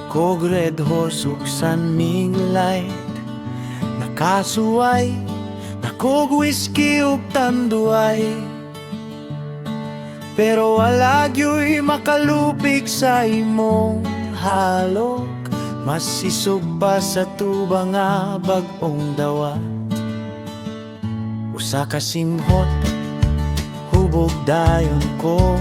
Kog red horse ug sunming light, nakasuway na kog whiskey ug tanduay. Pero wala gyu'y makalupig sa imong halok, mas isog pa sa tuba nga bag-ong dawat. Usa ka simhot, hubog dayon ko,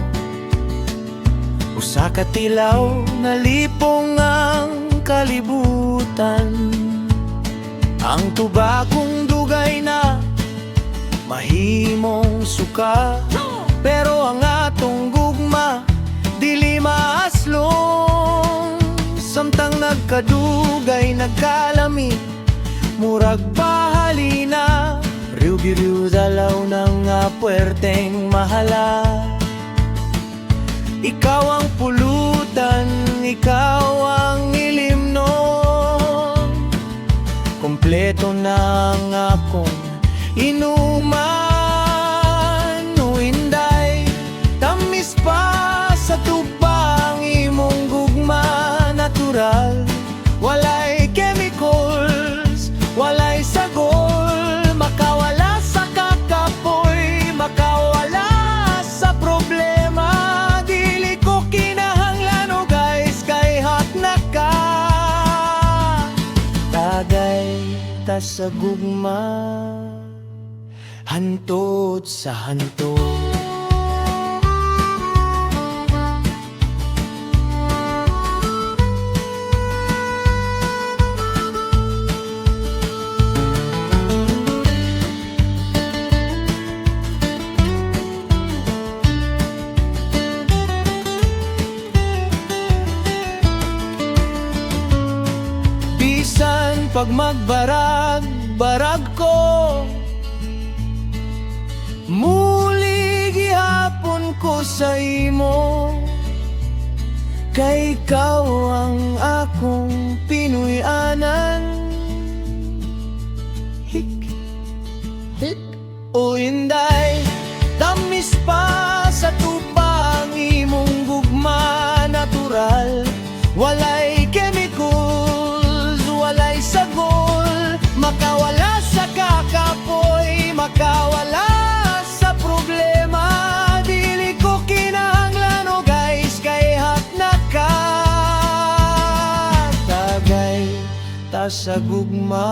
usa ka tilaw, nalipong ang kalibutan. Ang tuba kong dugay na mahimong suka, pero ang atong gugma dili maaslong. Samtang nagkadugay, nagkalami, murag bahalina, riu-biriu dalaw ng nga puwerteng mahala. Ikaw ang pulutan, ikaw ang ilim nun, kompleto na ang akong inuman. O inday, tamis pa sa tubang imong gugma, natural, walay chemicals, walay sagol, makawala sa kakapoy, makawala sa problema. Dili ko kinahanglan o guys, kay hot na ka. Tagay ta sa gugma, hantod sa hantod. Bisan pag magbarag-barag ko, muli gihapon ko sa imo, kay ikaw ang akong pinuy-anan. Hik, hik, o inday, tamis pa sa tupang imong gugma, natural, walay chemicals, walay sagol, makawala sa kakapoy, makawala sa problema. Dili ko kinahanglan o guys, kay hot na ka. Tagay ta sa gugma,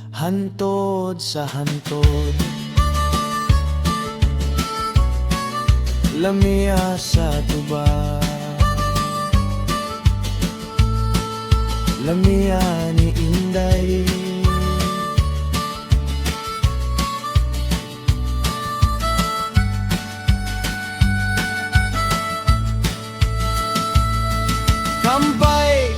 hantod sa hantod. Lamia sa tuba, lamia ni inday. Kampay!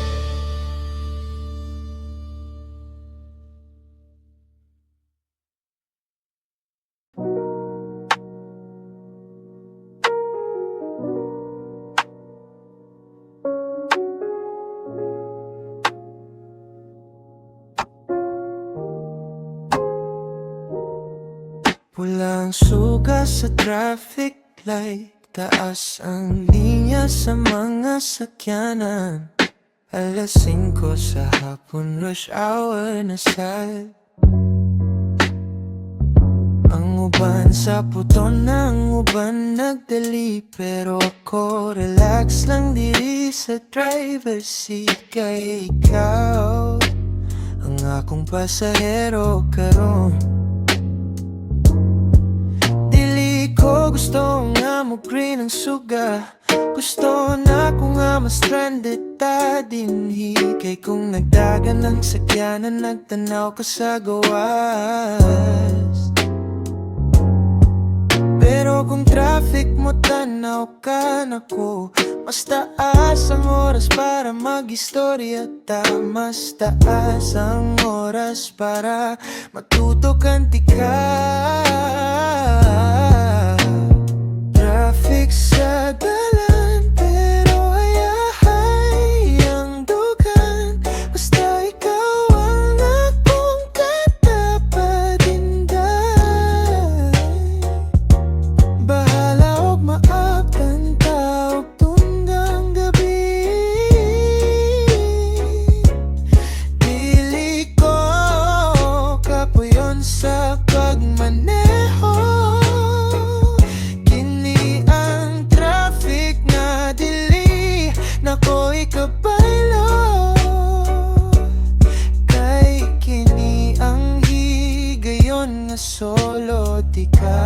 Walang suga sa traffic light, taas ang linya sa mga sakyanan. Alas 5 sa hapon, rush hour na sad. Ang uban sa puton, ang uban nagdali, pero ako relax lang diri sa driver's seat. Kay ikaw ang akong pasahero karon. Ko gusto nga mo green ang suga, gusto na ko nga ma-stranded ta dinhi. Kay kung nagdagan ng sakyanan, nagtanaw ka sa gawas. Pero kung traffic mo, tanaw ka na ko. Mas taas ang oras para mag-istorya ta, mas taas ang oras para matuto kantika. Traffic sa dalan, pero hayahay ang dugan. Basta ikaw ang akong katapat, inday. Bahala og maabtan ta og tunggang gabi. solo di ka.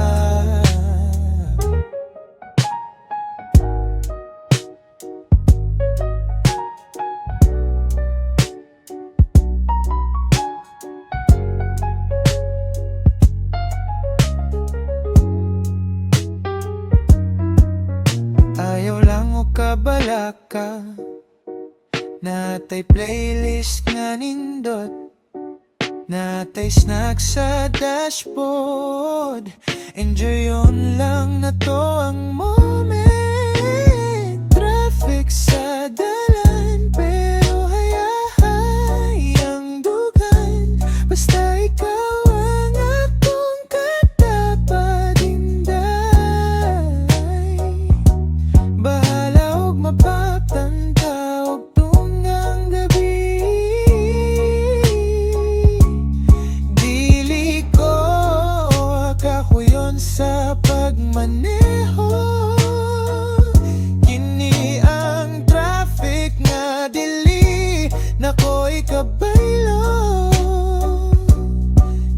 Ayaw lang o kabalaka, natay playlist nga nindot, natay snack sa dashboard. Enjoy yun lang na to ang moment. Traffic sa dalan pero hayahayang dugan. Basta ikaw ang akong katapadinday. Bahala og mapaptanta og tungang gabi. Dili ko kahuyon sa pagmaneho. Kini ang traffic nga dili na ko'y kabaylo.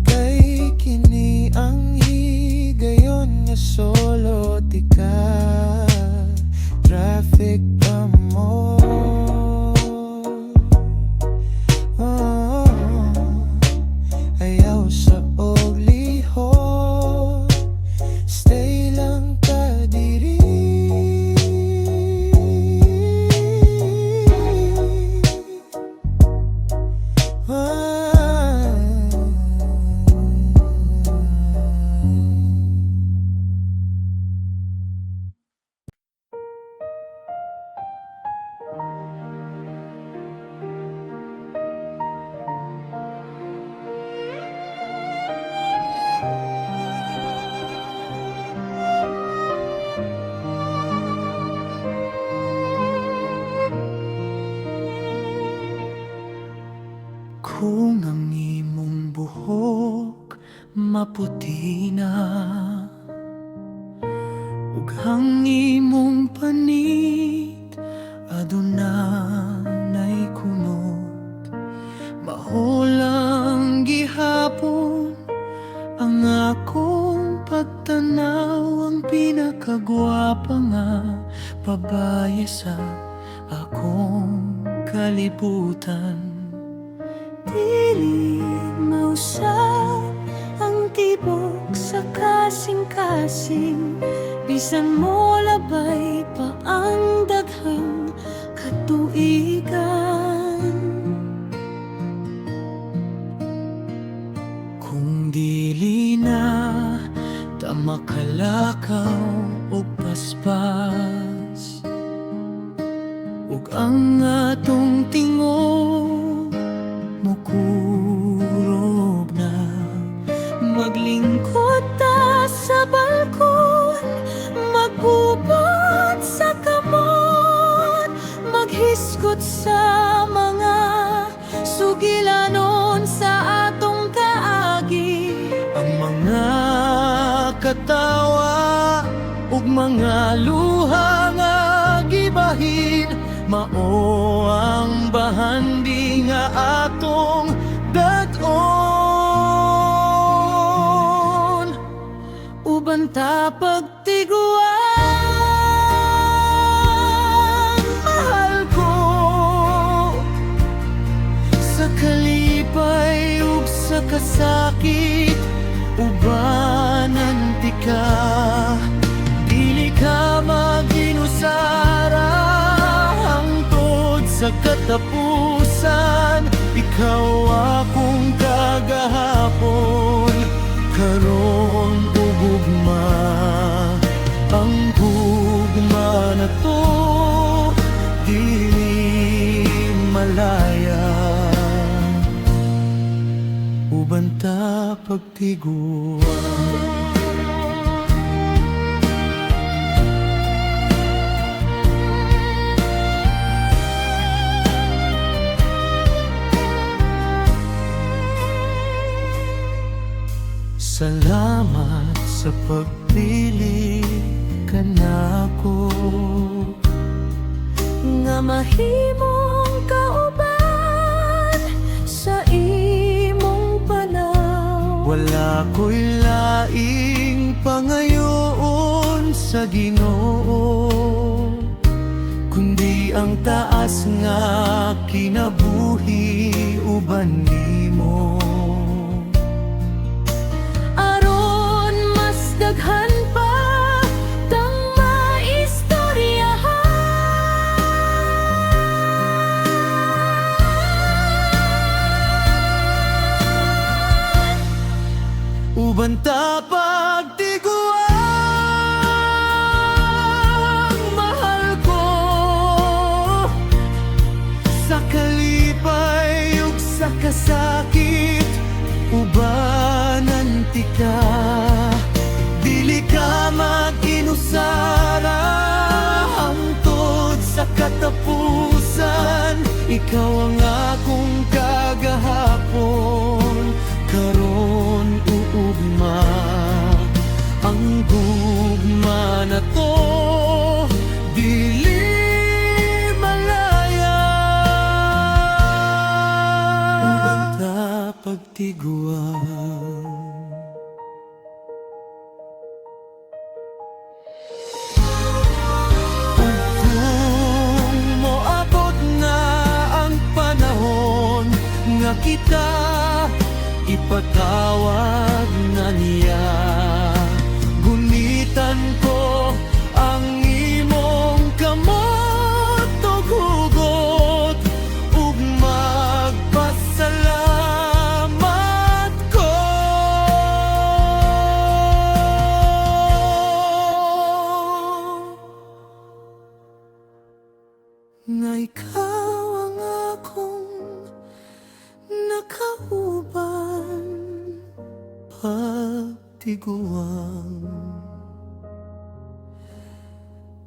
Kay kini ang higayon nga solo di ka. Traffic amor. Oh, ayaw sa oglihon, stay lang ka diri. Kung ang imong buhok maputi na, ug ang imong panit adunay kunot, mahulang gihapon ang akong pagtanaw. Ang pinakagwapa nga babae sa akong kalibutan. Dili mausap ang tibok sa kasing-kasing, bisan mo labay pa ang daghang katuigan. Kung dili na ta makalakaw o paspas, ug ang atong tingog mukurog na, Maglingkod ta sa balkon, magubot sa kamot, maghiskot sa mga sugilanon sa atong kaagi. ang mga katawa ug mga luha nga gibahin, mao ang bahandi nga atong dat-on. Uban ta pagtiguan, Mahal ko sa kalipay ug sa kasakit, ubanan ti ka. Dili ka maginusara hangtod sa katapusan. Ikaw akong kagahapon, karon ug ugma. Ang gugma na to dili malaya, uban ta pagtiguan. Salamat sa pagpili ka nako, nga mahimong kauban sa imong panaw. Wala ko'y laing pangayoon sa Ginoo, kundi ang taas nga kinabuhi uban nimo. Aron mas daghan pa tang maistoryahan, Uban ta pagtiguang mahal ko, sa kalipay ug sa kasakit ubanan tika. Dili ka mag-inusara hangtod sa katapusan. Ikaw ang akong kagahapon, karon uugma. Ang gugma na to dili malaya. Banta pagtiguan. Kung moabot na ang panahon nga kita ipatawag na niya, gunitan ko ang imong kamot ug hugot ug magpasalamat ko. Nga ikaw ang akong nakauban, pagtiguang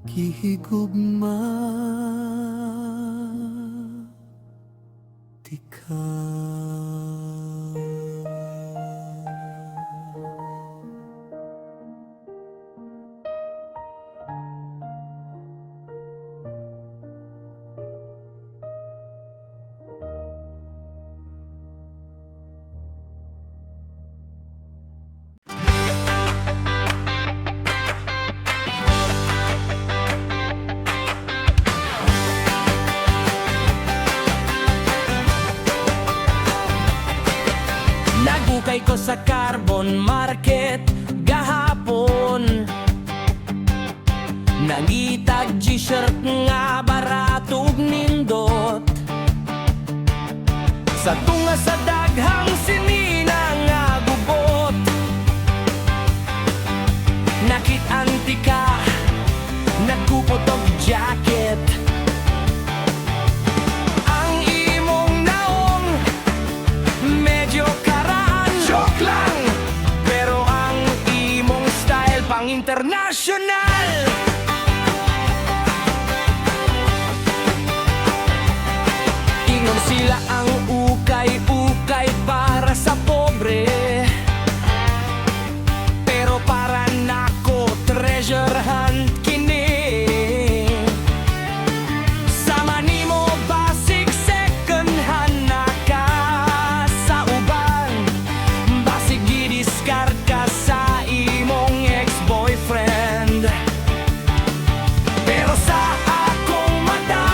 gihigugma tika. Nagukay ko sa carbon market gahapon, nangitag G-shirt nga barato ug nindot. Sa tunga sa daghang sinina nga gubot, nakit-anti ka, nagkupot og jacket. Ang imong naong medyo karaan, joke lang, pero ang imong style pang international. Ingon sila ang ukay-ukay para sa pobre, pero para nako treasure hunt kini. Sama nimo basic second hand na ka sa uban, basig gidiscard ka sa imong ex-boyfriend. Pero sa akong mata,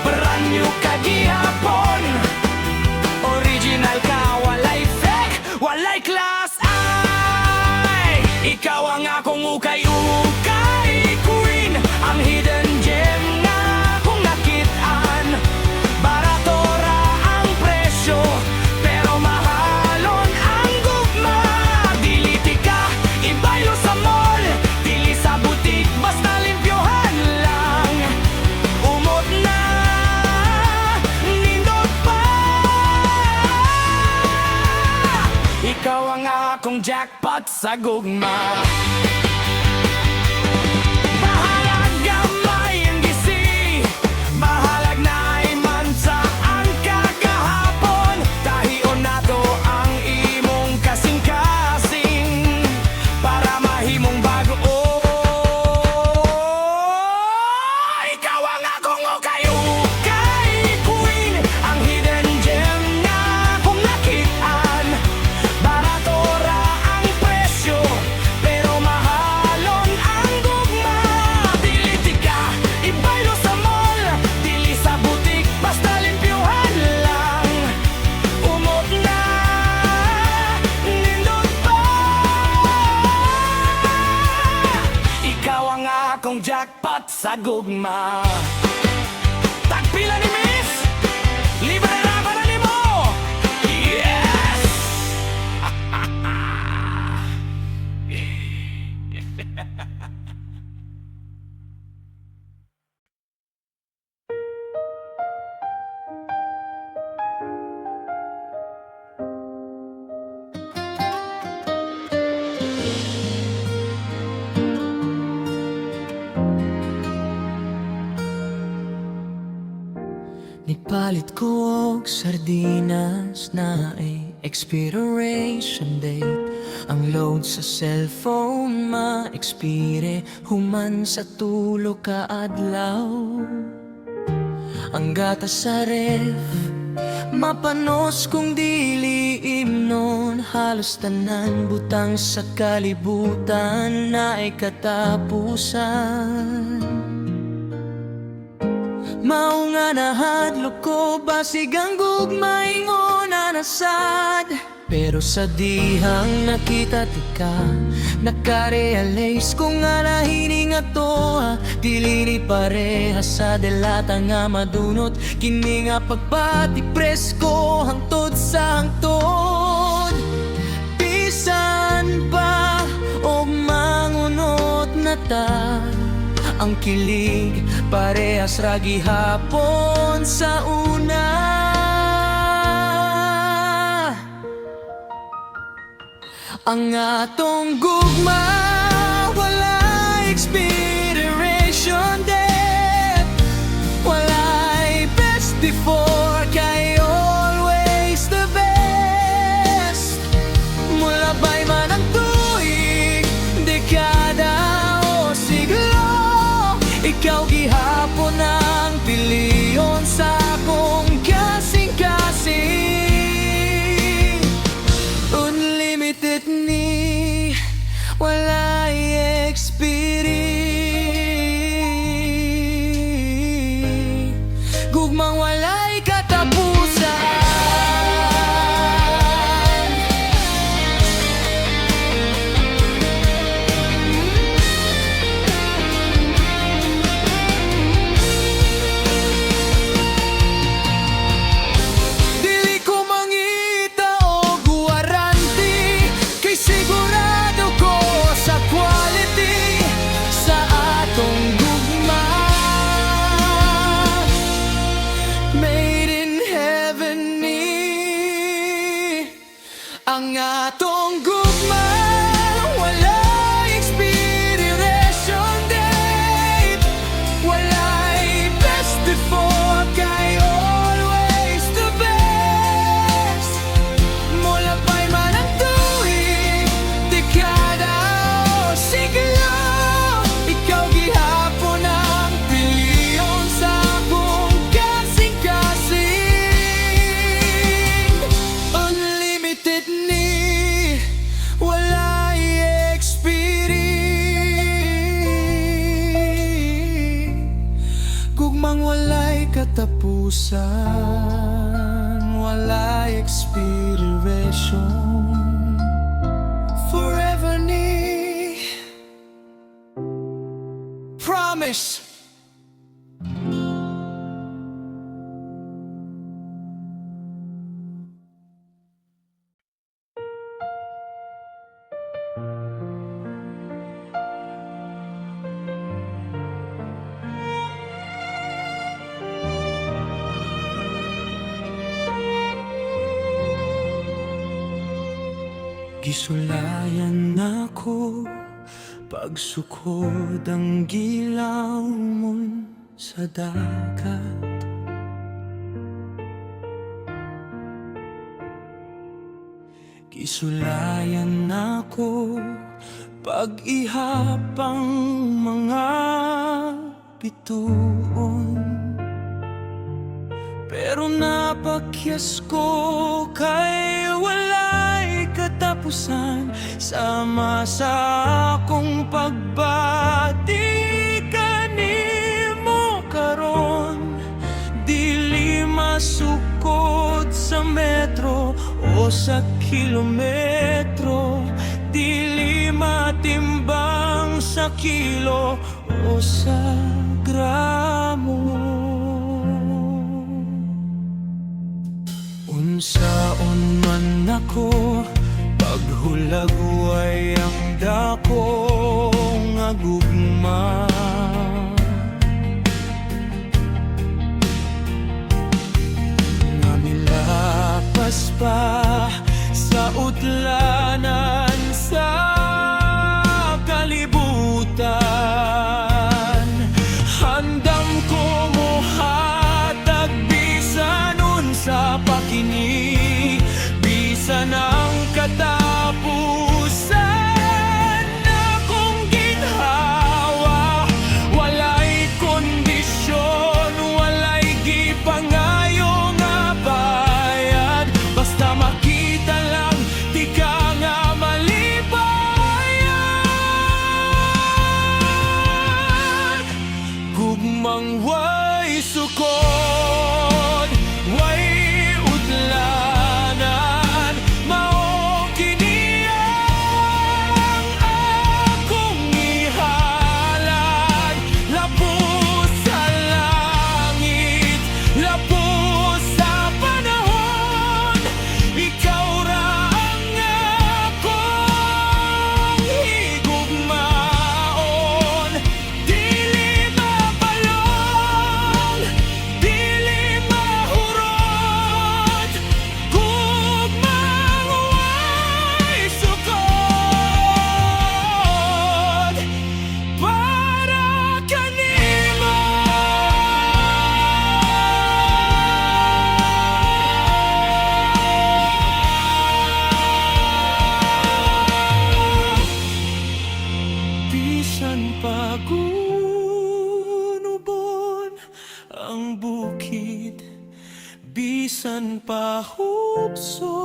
brand new ka gihapon, original ka, walay fake, walay class. Ay, ikaw ang akong ukay-ukay queen, ang hidden gem na kung nakitaan. Barato ra ang presyo, pero mahalon ang gugma. Dili tika ibaylo sa mall, dili sa butik, basta limpyohan lang. Umot na, nindot pa. Ikaw ang akong jackpot sa gugma. Bahalag gamay ang gisi, bahalag na ay mansaan ka kahapon. Tahion na to ang imong kasing-kasing, para mahimong bago. Ikaw ang akong ukay-ukay queen, ang hidden gem na kung nakitaan. jackpot sa gugma. Tagpila ni Miss, libre na para ni mo. Yes! Nipalit ko og sardinas na ay expiration date. Ang load sa cellphone ma-expire human sa tulo ka adlaw. Ang gatas sa ref mapanos kung dili imnon. Halos tanan butang sa kalibutan na ay katapusan. Mao nga nahadlok ko basig ang gugmaingon na nasad. Pero sa dihang nakita tika, nakarealize ko nga nahining ato dili ni pareha sa delata nga madunot. Kini nga pagpati presko hangtod sa hangtod. Bisan pa o mangunot na ta, ang kilig parehas ra gihapon sa una. Ang atong gugma wala expiration date, walay best before kay always the best. Mula ba'y man ang tuig, dekada o siglo, ikaw gihapon ang piliyon sa akong kasing-kasing. Unlimited ni walay expiri, gugmang walay katapusan. Dili ko mangita o guwaranti, kay sigurado ko sa quality sa atong gugma. Made in heaven ni ang atong gugma. Walay expiration date, walay best before kay always the best. Mula pa'y man ang tuig, dekada o siglo, ikaw gihapon ang piliyon sa akong kasing-kasing. Unlimited ni walay expiri, gugmang walay katapusan, walay expiration. Forever ni promise. Gisulayan ako pagsukod ang gilaw mo sa dagat. Gisulayan ako pag-ihapang mga bituon. Pero napakyas ko kay walay katapusan. Sama sa akong pagbati kanimo karon, dili masukod sa metro o sa kilometro, dili matimbang sa kilo o sa gramo. Unsaon man ako, paghulagway ang dako nga gugma. Nga milapas pa sa utlanan sa kalibutan. Handam ko mohatag bisan unsa pa kini, bisan ang katapusan. Akong ginhawa, walay kondisyon, walay gipangayo nga bayad. Basta makita lang, di ka nga malibayan. Gugmang way sukod, way utlanan, mao kini ang akong ihalad. Lapos sa langit, lapos sa panahon, ikaw ra ang akong higugmaon. Dili mapalong, dili mahurot, gugmang way sukod para kanimo. Bisan pagunubon ang bukid, bisan pahupson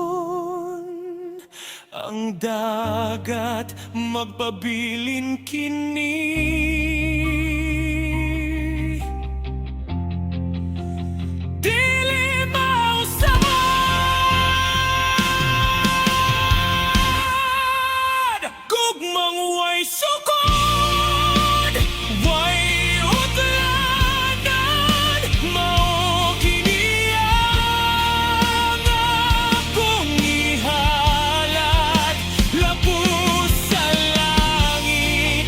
ang dagat, magpabilin kini. Dili mausamad, gugmang way sukod, way utlanan, mao kini ang akong ihalad. Lapos sa langit,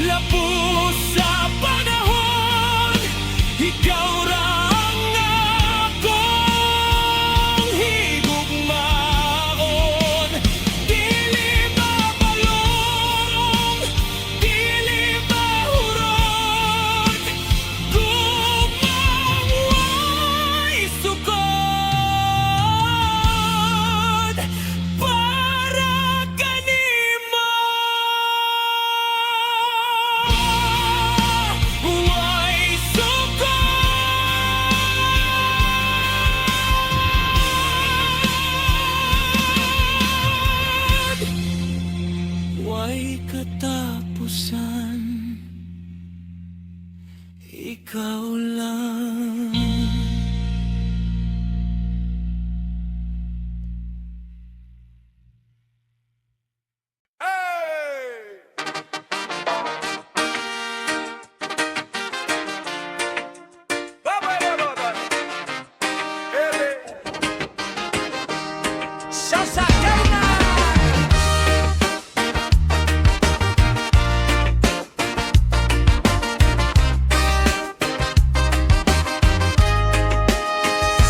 lapos sa panahon, ikaw ra ang akong higugmaon. Dili mapalong, dili mahurot, gugmang way sukod para kanimo. Way sukod, way katapusan, ikaw lang.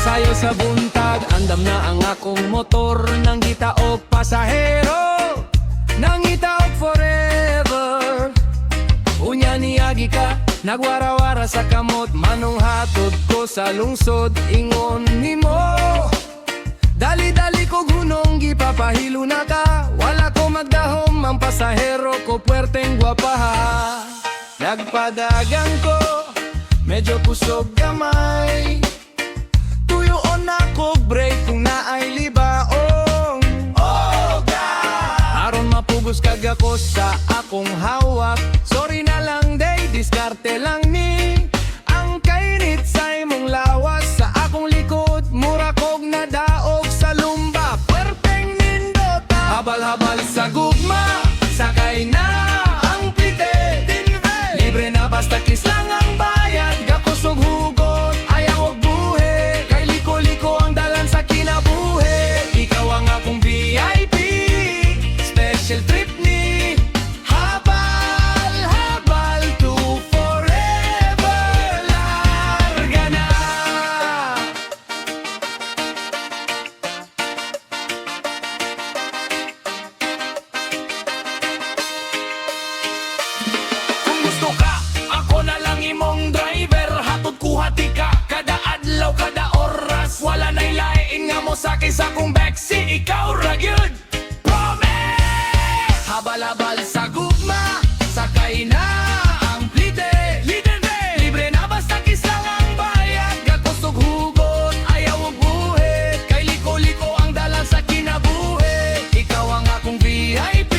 Sayo sa buntag, andam na ang akong motor, nang gitaog pasahero, nang gitaog forever. Unya niagi ka, nagwarawara sa kamot, manong hatod ko sa lungsod, ingon nimo. Dali-dali ko gunong gipapahilo na ka, wala ko magdahom, ang pasahero ko puwerteng gwapaha. Nagpadagang ko, medyo kusog gamay, tuyoon ako break kung naay libaong. Oh God! Aron mapugos kag ako sa akong hawak, sorry na lang day, diskarte lang ni. Ang kainit sa imong lawas, sa akong likod, mura kog nadaog sa lumba, puwerteng nindota. Habal-habal sa gugma, sakay na ang pite. sa kisa kong beksi, ikaw ra gyud. Promise! Habal-habal sa gugma, sakay na ang plite. Libre na basta kiss lang ang bayad. Gakusog hugot, ayaw og buhi. Kay liko-liko ang dalan sa kinabuhi. Ikaw ang akong VIP,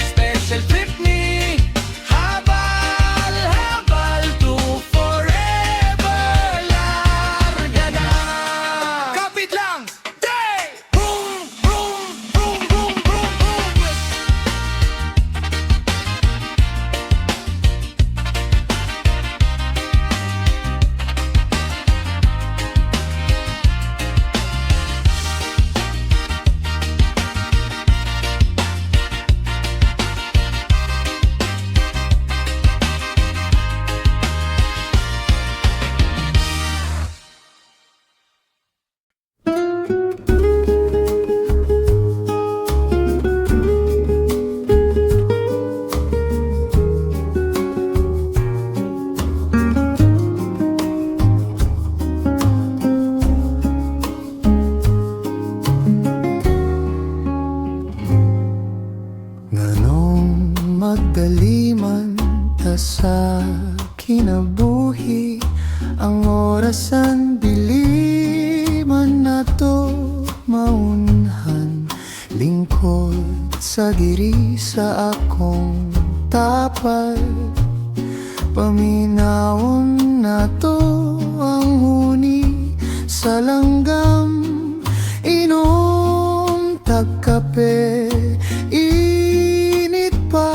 special trip ni. Habal-habal to forever. Larga na. Kapit lang! Day! Boom! Boom! Boom! Boom! Boom! Boom! Nganong magdaliman ta sa kinabuhi, ang orasan diliman nato maunhan. Lingkod sa diri sa akong tapal, paminawon nato ang huni sa langgam. Inom tagkape, init pa,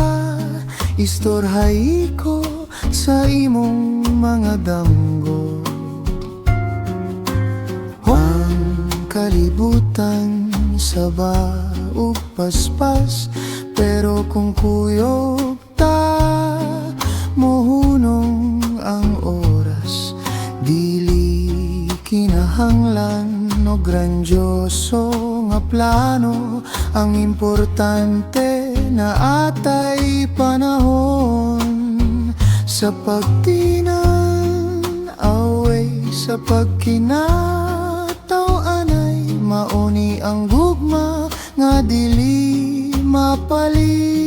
istorhay ko sa imong mga damgo. Ang kalibutan sa baog paspas, pero kung kuyog ta, mohunong ang oras. Dili kinahanglan no grandioso nga plano, ang importante na atay panahon. Sa pagtinan, away sa pagkinataw, anay mauni ang gugma nga dili mapalit.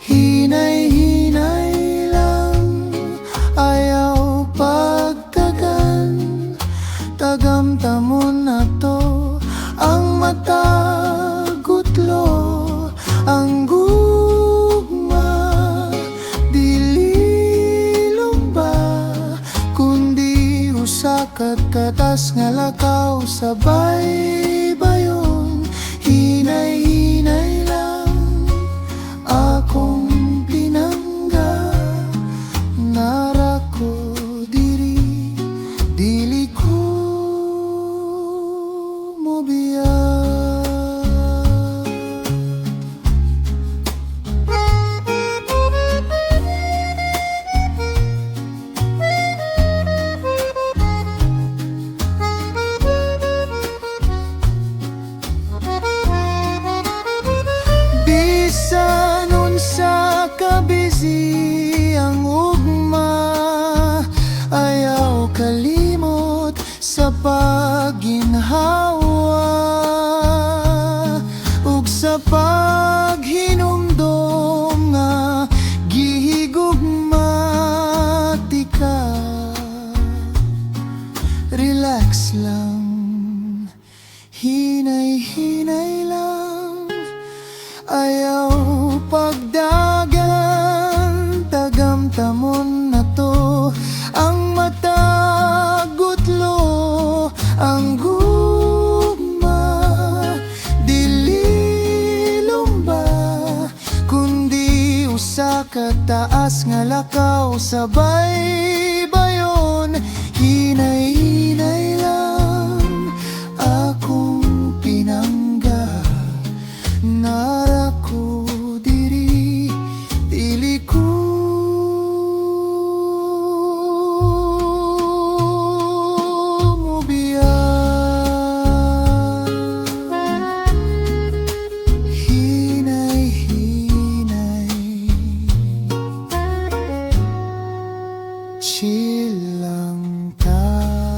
Hinay-hinay lang, ayaw pagtagan, tagamtamon na to ang matagutlo. Ang gugma dili lumba, kundi usa ka katas nga lakaw sabay bayon. Hinay-hinay lang akong pinangga, nara ko diri, dili ko mobiya. Bisan unsa ka busy ang ugma, ayaw kalimot sa pagginhawa ug sa paghinumdom nga gihigugmatika. Relax lang, hinay-hinay lang, ayaw pagdagan, tagamtamon na to ang matagutlo. Ang gugma dili lumba, kundi usa ka taas nga lakaw sabay bayon. Hinay-hinay lang akong pinangga, nara ko diri, dili ko mobiya. Hinay-hinay, chill lang ta.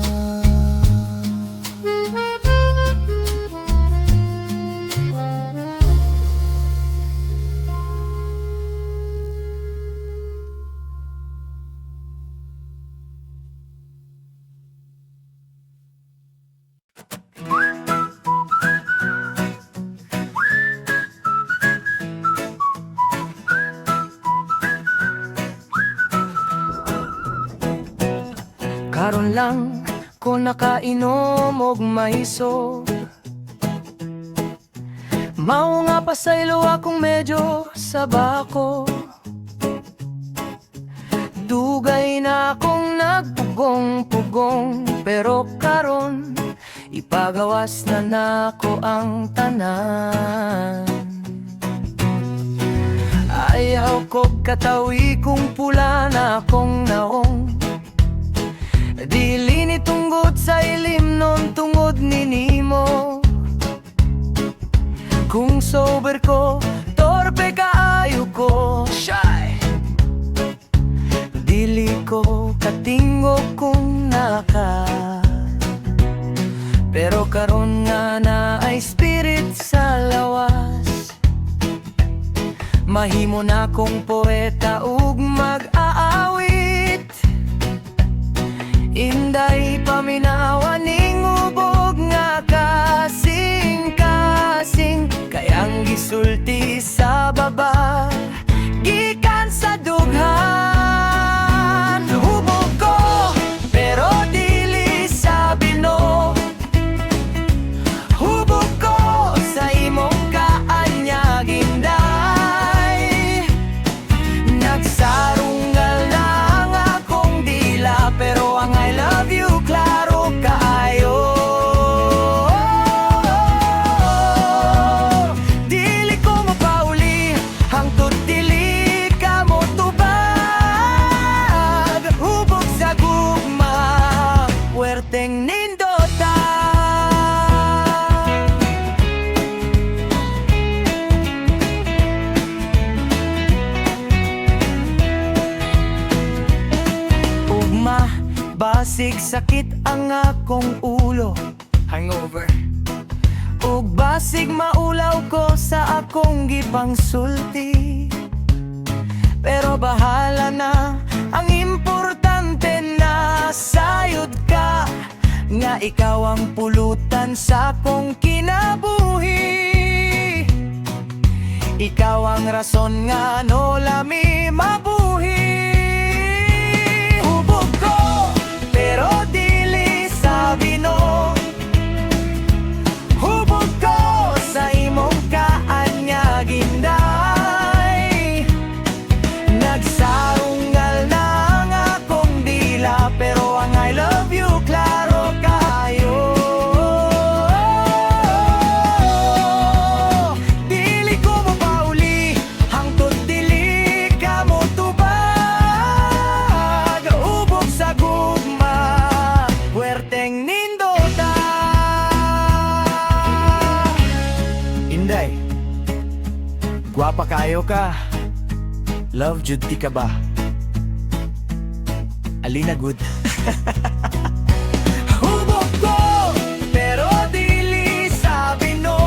Karon lang ko nakainom og maiso. Mao nga pasaylo akong medyo sabako. Dugay na akong nagpugong-pugong, pero karon ipagawas na nako ang tanan. Ayaw ko katawi kung pula na akong naong. Dili ni tunggod sa ilim non tungod ni nimo. Kung sober ko, torpe kaayo ko, shy. Dili ko katingo kung naka. Pero karon nga na ay spirit sa lawas. Mahimo na kong poeta ug mag-aawit. Inday paminawa ning ubog nga kasing-kasing. Kayang gisulti sa baba, gikan sa dughan. Hubog ko, pero dili sa bino. Hubog ko sa imong kaanyag, inday. Nagsarungal na ang akong dila, pero ang I love you klaro kaayo. Dili ko mapauli, hangtod dili ka mo tubag. Hubog sa gugma, puwerteng nindota. Ugma, basig sakit ang akong ulo, hangover. Ug basig maulaw ko sa akong gipangsulti. Pero bahala na, ang importante na sayod ka. Nga ikaw ang pulutan sa akong kinabuhi. Ikaw ang rason nga no lami mabuhi. Hubog ko, pero dili sa bino. Hubog ko sa imong kaanyag, inday. Nagsarungal na ang akong dila, pero ang I love you klaro kayo. Dili ko mapauli, hangtod dili ka mo tubag. Ubog sa gugma, puwerteng nindota. Inday, gwapa kayo ka. Love jud ti ka ba? Alina good. Hubog ko, pero dili sa bino.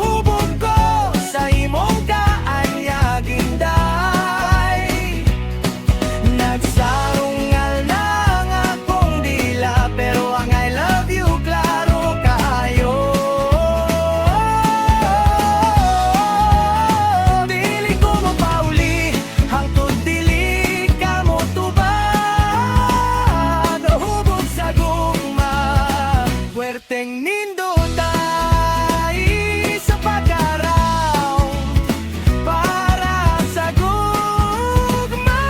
Hubog ko sa imong kaanyag, inday. Nagsarungal na ang akong dila, pero ang I love you klaro kaayo. Dili ko mapauli, hangtod dili ka mo tubag. Hubog sa gugma, puwerteng nindotay sa pag-araw para sa gugma.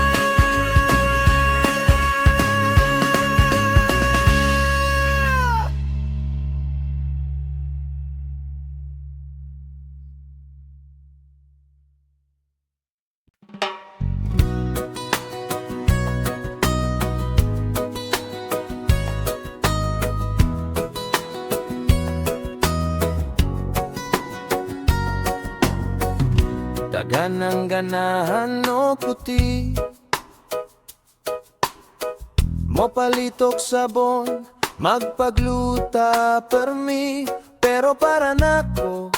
Dagan ang ganahan no puti, mopalitok sabon, magpagluta permi. Pero para nako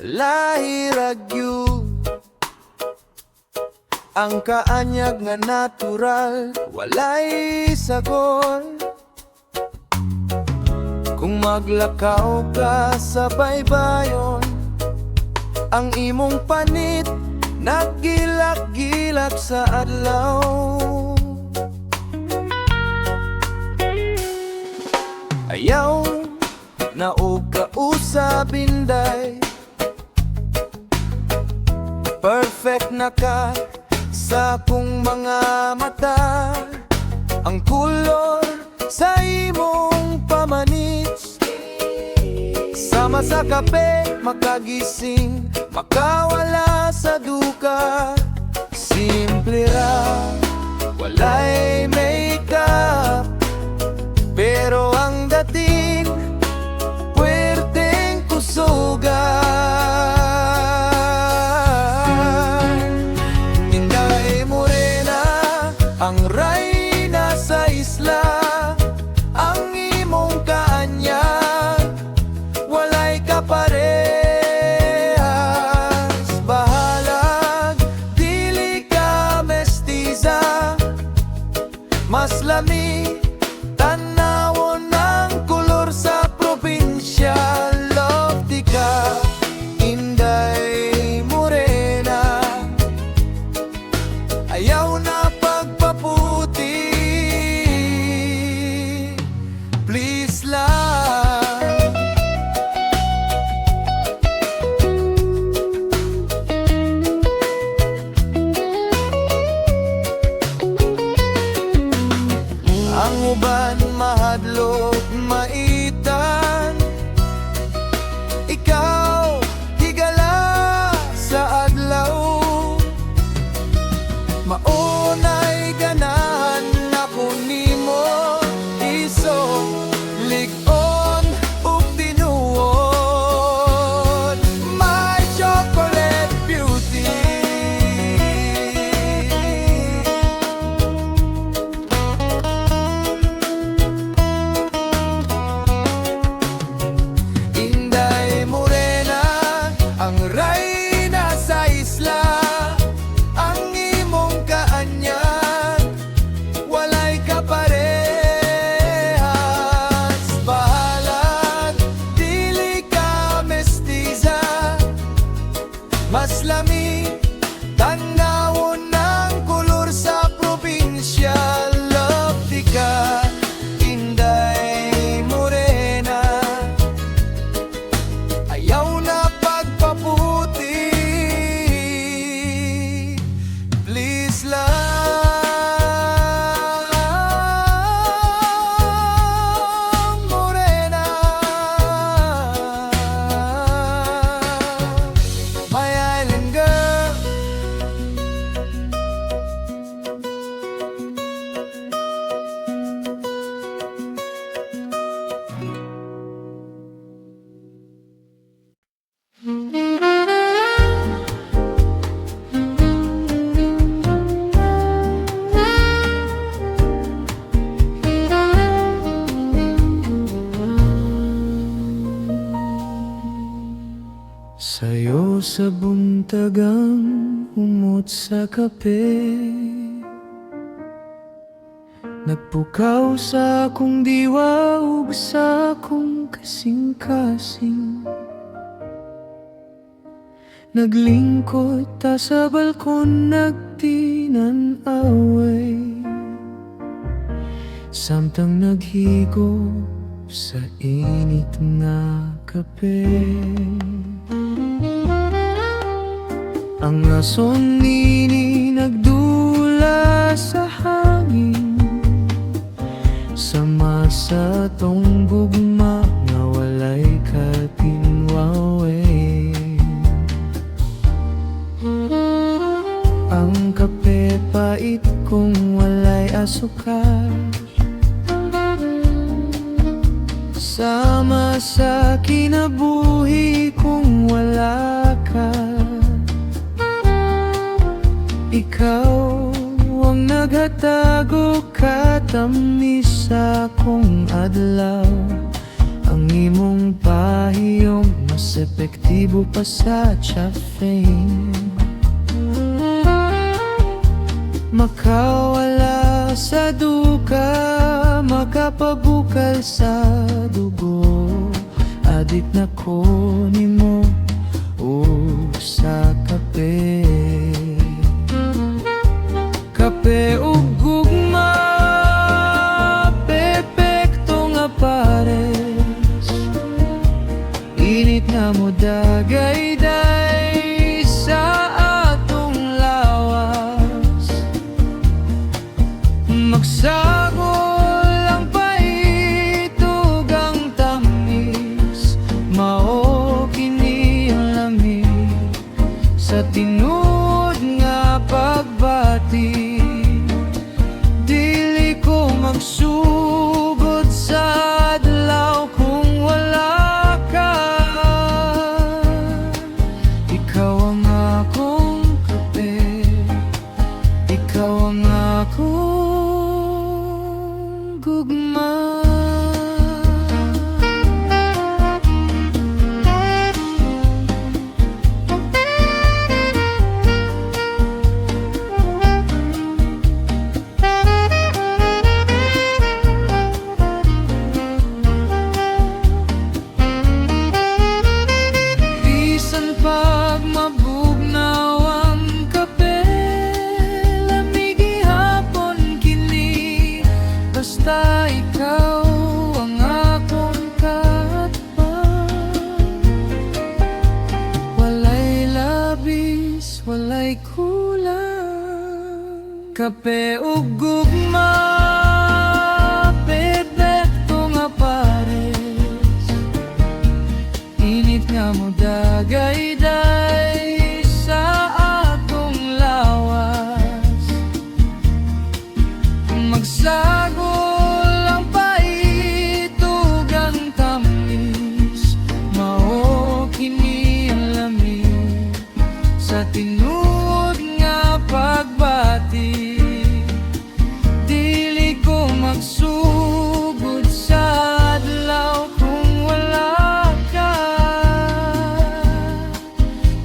lahiragyo, ang kaanyag nga natural, walay sagol. Kung maglakaw ka sa baybayon, ang imong panit nagilak-gilak sa adlaw. Ayaw na og kausap inday, perfect na ka sa akong mga mata. Ang kulor sa imong pamanits, sama sa kape makagising, makawala sa duka. Simple ra, walay makeup, pero ang dating puwerteng kusugan. Inday morena, ang rayna sa isla, ang imong kaanyag, walay kaparehas. Bahalag, dili ka mestiza, mas lami tanawon ng kulor sa probinsya. Love di ka, Inday morena, ayaw na pagpaputi, please lang. Ang uban mahadlok maitan, ikaw higala sa adlaw. Maunay ganahan ako nimo, iso lig-on ug tinuod. My chocolate beauty, Inday morena, ang rayna sa isla, ang imong kaanyag, walay kaparehas. Bahalag, dili ka mestiza, mas lami tanawon ng kulor sa probinsya. Love di ka, Inday morena, ayaw na pagpaputi, please lang, morena, my island girl. Sa'yo sa buntagang umot sa kape, nagpukaw sa akong diwa ug sa akong kasing-kasing. Naglingkod ta sa balkon, nagtinan-away, samtang naghigo sa init nga kape. Ang ason nini nagdula sa hangin, sama sa tong gugma nga walay katinwawe. Ang kape pait kung walay asukal, sama sa kinabuhi kung wala ka. Ikaw ang naghatago katamis sa akong adlaw. Ang imong pahiyom mas epektibo pa sa caffeine. Makawala sa duka, makapabukal sa dugo. Adit na ko nimo o sa kape. Kape ug gugma, pepekto nga pare, Init nga mo dagayday sa atong lawas. Magsagol ang paitog ang tamis, mao kini ang lamig sa tinud nga pagbati. Dili ko magsugod sa adlaw kung wala ka. Ikaw ang akong kape, ikaw ang akong gugma. Bisan pag mabugnaw ang kape, lamig ihapon kini, basta ikaw ang akong katpan. Walay labis, walay kulang, kape ug gugma, perfecto nga pares. Init nga mo dagayday sa atong lawas. Magsagol ang paitog ang tamis, mao kini ang lamig sa tinud nga pagbati. Dili ko magsugod sa adlaw kung wala ka.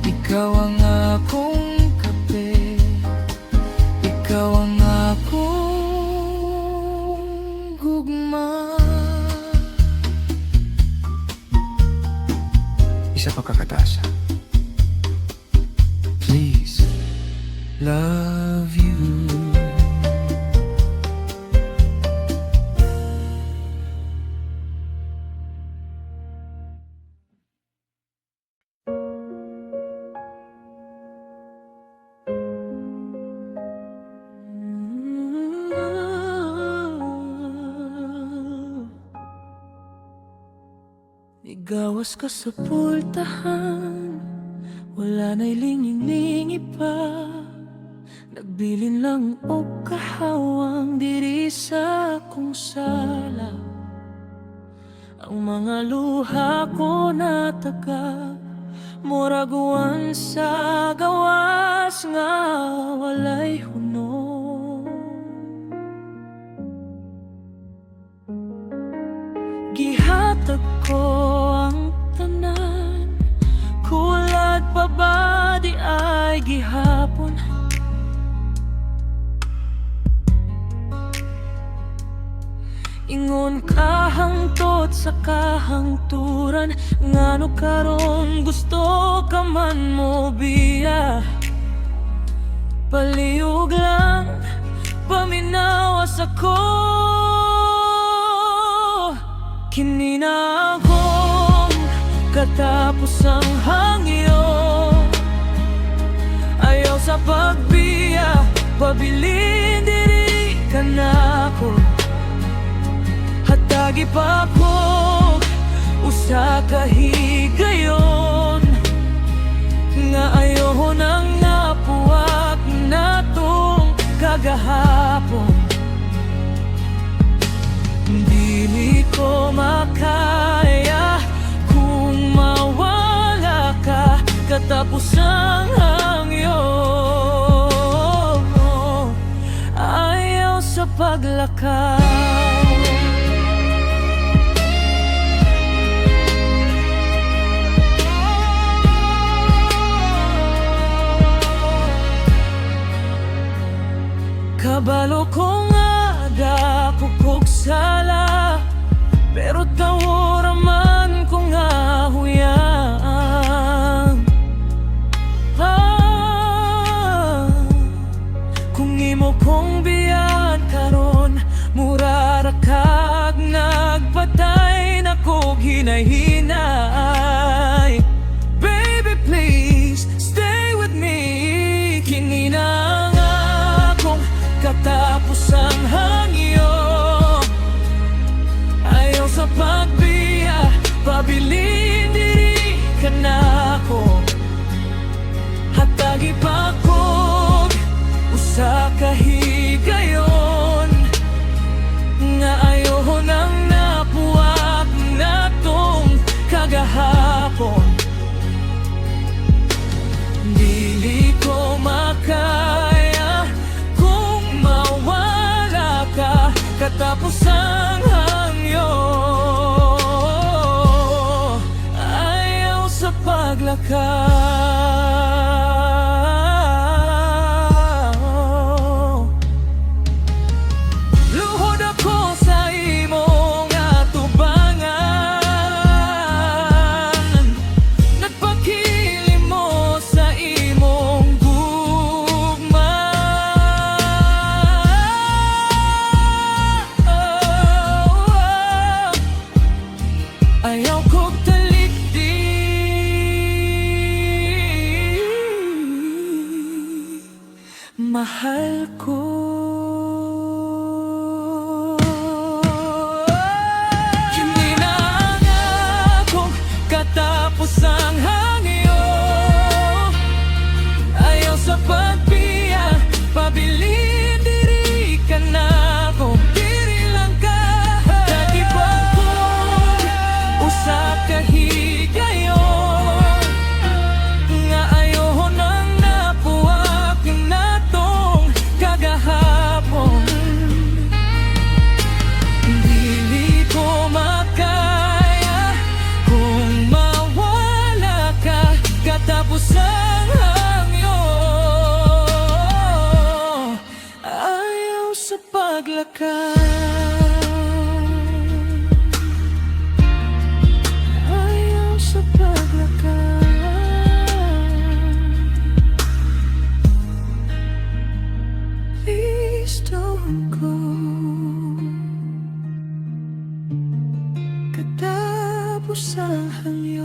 Ikaw ang akong kape, ikaw ang akong gugma. Isa pa kakatasa. Please, love you. Igawas ka sa pultahan, wala na'y linging-lingi pa. Nagbilin lang og kahawang diri sa akong sala. Ang mga luha ko natagap, muraguan sa gawas nga walay hunong. Gihatag ko ang tanan, kulad pa ba di ay gihapon. Ingon kahangtot sa kahangturan, ngano karon gusto ka man mo biya. Palihog lang, paminawas ako. Kini na akong katapos ang hangyo. Ayaw sa pagbiya, pabilin diri ka na ako. Hatagi pa ko, usa ka higayon, nga ayaw nang napuwak na tong kagahapon. Dili ko makaya kung mawala ka, katapos ang hangyo. Ayaw sa paglakaw. Kabalo ko nga dako kog sala, pero tawo raman ko nga huyang. Kung imo kong biyan karon, paglakaw. Luhod ako sa imong atubangan, nagpakilim mo sa imong gugma. Ayaw ko'y talikdi, mahal ko. Kini na ang akong katapusang hangyo. Ayaw sa pagbiya, pabilin diri ka na ko. Diri lang ka, nagibang ko, usap ka higayon. Nga ayaw nang napuwak natong kagahapon. Dili ko makaya kung mawala ka katapos ang hangyo. Ayaw sa paglakaw, ayaw sa paglakaw. Please don't go. Katapos ang hangyo.